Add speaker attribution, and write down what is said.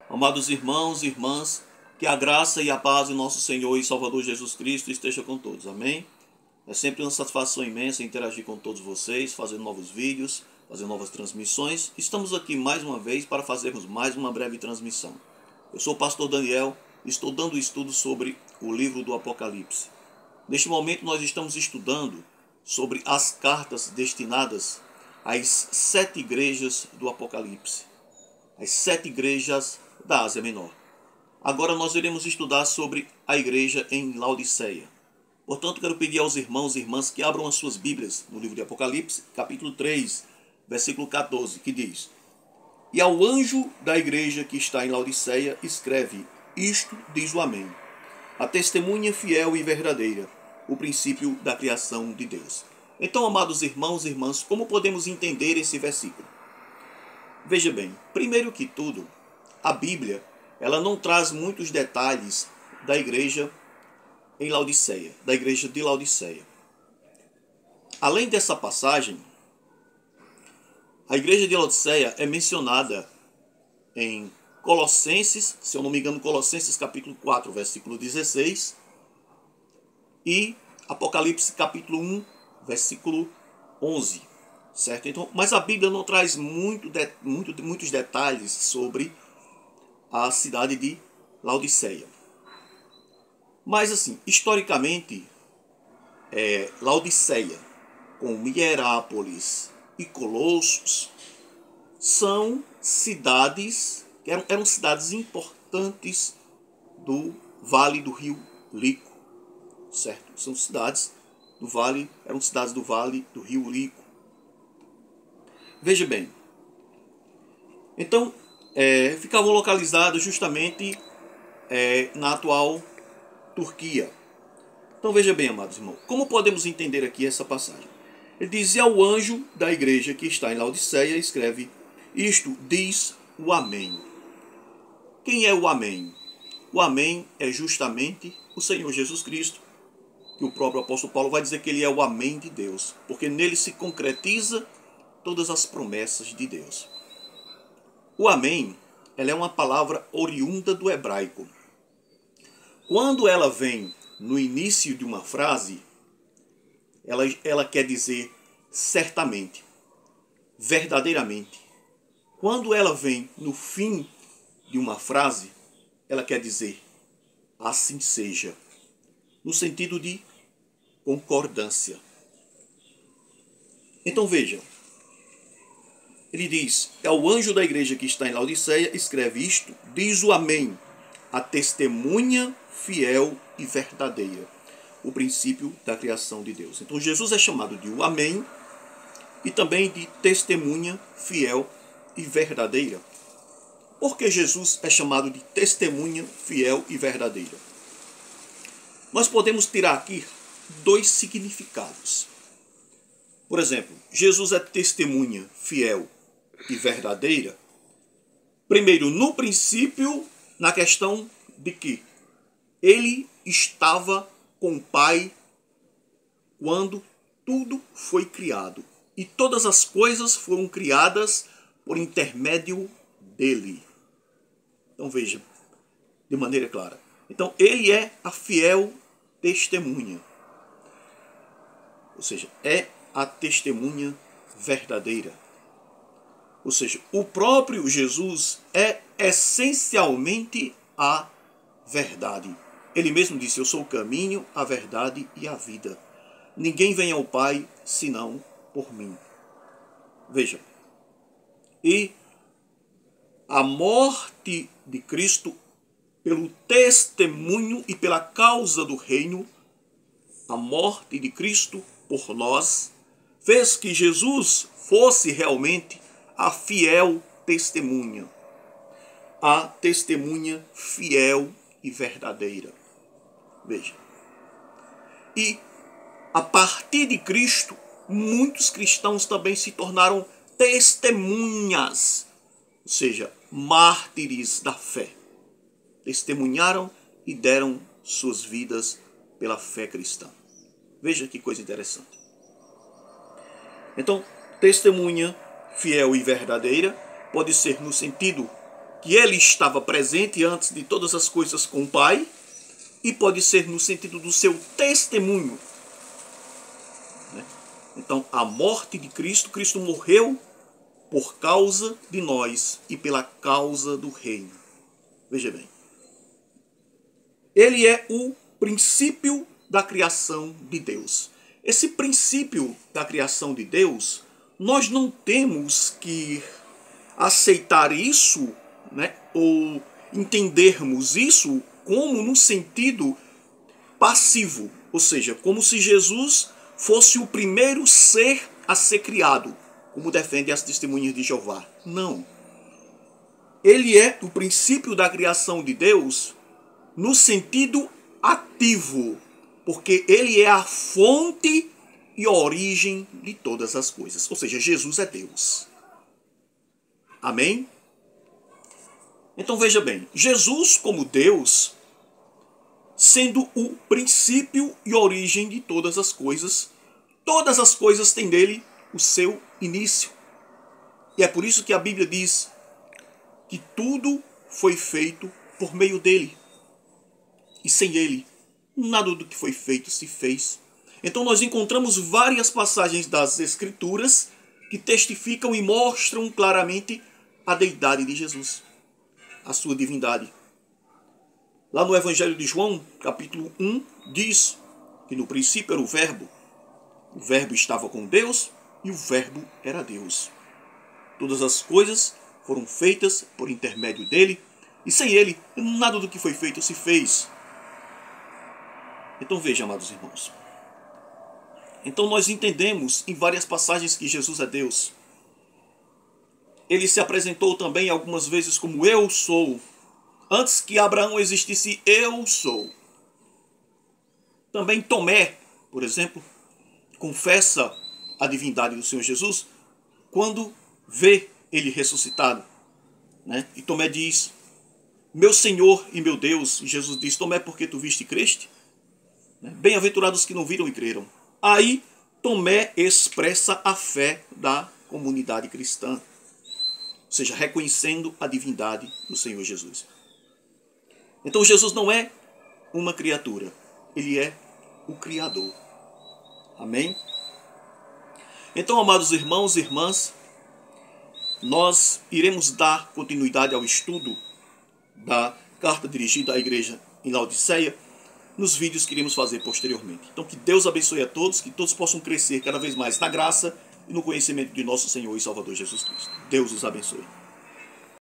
Speaker 1: Amados irmãos e irmãs, que a graça e a paz de nosso Senhor e Salvador Jesus Cristo esteja com todos. Amém? É sempre uma satisfação imensa interagir com todos vocês, fazendo novos vídeos, fazendo novas transmissões. Estamos aqui mais uma vez para fazermos mais uma breve transmissão. Eu sou o pastor Daniel e estou dando estudo sobre o livro do Apocalipse. Neste momento nós estamos estudando sobre as cartas destinadas às 7 igrejas do Apocalipse. As 7 igrejas da Ásia Menor. Agora nós iremos estudar sobre a igreja em Laodiceia. Portanto, quero pedir aos irmãos e irmãs que abram as suas Bíblias no livro de Apocalipse, capítulo 3, versículo 14, que diz: E ao anjo da igreja que está em Laodiceia escreve: Isto diz o Amém, a testemunha fiel e verdadeira, o princípio da criação de Deus. Então, amados irmãos e irmãs, como podemos entender esse versículo? Veja bem, primeiro que tudo, a Bíblia ela não traz muitos detalhes da igreja em Laodiceia, da igreja de Laodiceia. Além dessa passagem, a igreja de Laodiceia é mencionada em Colossenses, se eu não me engano, Colossenses capítulo 4, versículo 16, e Apocalipse capítulo 1, versículo 11. Certo? Então, mas a Bíblia não traz muitos detalhes sobre a cidade de Laodiceia. Mas assim, historicamente, Laodiceia, com Hierápolis e Colossos, são cidades, eram cidades importantes do Vale do Rio Lico. Certo? São cidades do Vale, eram cidades do Vale do Rio Lico. Veja bem, então ficavam localizadas justamente na atual Turquia. Então veja bem, amados irmãos, como podemos entender aqui essa passagem? Ele diz: E ao anjo da igreja que está em Laodiceia escreve: Isto diz o Amém. Quem é o Amém? O Amém é justamente o Senhor Jesus Cristo, que o próprio apóstolo Paulo vai dizer que ele é o Amém de Deus, porque nele se concretiza todas as promessas de Deus. O Amém, ela é uma palavra oriunda do hebraico. Quando ela vem no início de uma frase, ela quer dizer certamente, verdadeiramente. Quando ela vem no fim de uma frase, ela quer dizer assim seja, no sentido de concordância. Então veja, ele diz: É o anjo da igreja que está em Laodiceia, escreve isto, diz o Amém, a testemunha fiel e verdadeira, o princípio da criação de Deus. Então Jesus é chamado de o Amém e também de testemunha fiel e verdadeira. Por que Jesus é chamado de testemunha fiel e verdadeira? Nós podemos tirar aqui 2 significados. Por exemplo, Jesus é testemunha fiel e verdadeira, primeiro, no princípio, na questão de que ele estava com o Pai quando tudo foi criado. E todas as coisas foram criadas por intermédio dele. Então veja, de maneira clara. Então ele é a fiel testemunha. Ou seja, é a testemunha verdadeira. Ou seja, o próprio Jesus é essencialmente a verdade. Ele mesmo disse: Eu sou o caminho, a verdade e a vida. Ninguém vem ao Pai senão por mim. Veja. E a morte de Cristo, pelo testemunho e pela causa do reino, a morte de Cristo por nós, fez que Jesus fosse realmente a fiel testemunha. A testemunha fiel e verdadeira. Veja. E a partir de Cristo, muitos cristãos também se tornaram testemunhas, ou seja, mártires da fé. Testemunharam e deram suas vidas pela fé cristã. Veja que coisa interessante. Então, testemunha fiel e verdadeira pode ser no sentido que ele estava presente antes de todas as coisas com o Pai, e pode ser no sentido do seu testemunho. Então, a morte de Cristo, Cristo morreu por causa de nós e pela causa do reino. Veja bem. Ele é o princípio da criação de Deus. Esse princípio da criação de Deus, nós não temos que aceitar isso, né, ou entendermos isso como no sentido passivo, ou seja, como se Jesus fosse o primeiro ser a ser criado, como defendem as testemunhas de Jeová. Não. Ele é o princípio da criação de Deus no sentido ativo, porque ele é a fonte e a origem de todas as coisas. Ou seja, Jesus é Deus. Amém? Então veja bem, Jesus como Deus, sendo o princípio e origem de todas as coisas têm nele o seu início. E é por isso que a Bíblia diz que tudo foi feito por meio dele. E sem ele, nada do que foi feito se fez. Então nós encontramos várias passagens das Escrituras que testificam e mostram claramente a deidade de Jesus, a sua divindade. Lá no Evangelho de João, capítulo 1, diz que no princípio era o Verbo estava com Deus e o Verbo era Deus. Todas as coisas foram feitas por intermédio dele, e sem ele, nada do que foi feito se fez. Então veja, amados irmãos. Então nós entendemos em várias passagens que Jesus é Deus. Ele se apresentou também algumas vezes como eu sou. Antes que Abraão existisse, eu sou. Também Tomé, por exemplo, confessa a divindade do Senhor Jesus quando vê ele ressuscitado, né? E Tomé diz, meu Senhor e meu Deus. E Jesus diz, Tomé, porque tu viste e creste? Bem-aventurados que não viram e creram. Aí Tomé expressa a fé da comunidade cristã, ou seja, reconhecendo a divindade do Senhor Jesus. Então Jesus não é uma criatura, ele é o Criador. Amém? Então, amados irmãos e irmãs, nós iremos dar continuidade ao estudo da carta dirigida à igreja em Laodiceia nos vídeos que iremos fazer posteriormente. Então, que Deus abençoe a todos, que todos possam crescer cada vez mais na graça e no conhecimento de nosso Senhor e Salvador Jesus Cristo. Deus os abençoe.